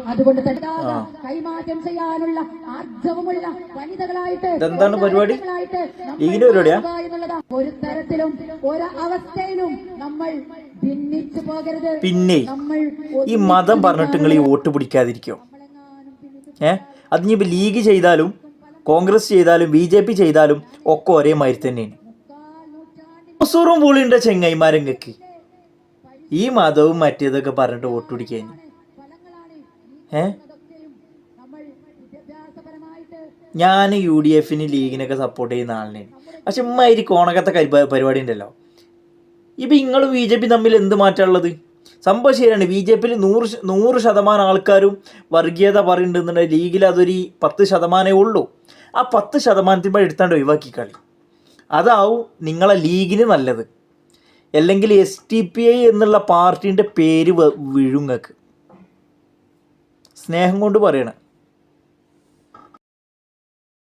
അതുകൊണ്ട് കൈമാറ്റം ചെയ്യാനുള്ള ആർജവമുള്ള വനിതകളായിട്ട് എന്താണ് പരിപാടി? ഒരു തരത്തിലും ഒരു അവസ്ഥയിലും നമ്മൾ ഭിന്നിച്ചു പോകരുത്. പിന്നെ ഈ മതം പറഞ്ഞിട്ട് നിങ്ങൾ ഈ വോട്ട് പിടിക്കാതിരിക്കോ? അതിനിപ്പോ ലീഗ് ചെയ്താലും കോൺഗ്രസ് ചെയ്താലും BJP ചെയ്താലും ഒക്കെ ഒരേ മാതിരി തന്നെയാണ്. മസൂറും പുളിയുടെ ചെങ്ങൈമാരങ്ങൾക്ക് ഈ മതവും മറ്റേതൊക്കെ പറഞ്ഞിട്ട് വോട്ട് പിടിക്കാൻ ഞാൻ UDF ലീഗിനൊക്കെ സപ്പോർട്ട് ചെയ്യുന്ന ആളിനെയാണ്. പക്ഷെ ഇമ്മാതിരി കോണകത്തെ പരിപാടി ഉണ്ടല്ലോ. ഇപ്പം നിങ്ങളും BJP തമ്മിൽ എന്ത് മാറ്റമുള്ളത്? സംഭവം ശരിയാണ്. BJP 100% ആൾക്കാരും വർഗീയത പറയുന്നുണ്ടെന്നുണ്ടെങ്കിൽ ലീഗിൽ അതൊരു 10% ഉള്ളൂ. ആ 10% എടുത്താണ്ട് ഒഴിവാക്കി കളി. അതാവും നിങ്ങളെ ലീഗിന് നല്ലത്. അല്ലെങ്കിൽ STPI എന്നുള്ള പാർട്ടീൻ്റെ പേര് വിഴുങ്ങക്ക്. സ്നേഹം കൊണ്ട് പറയണം.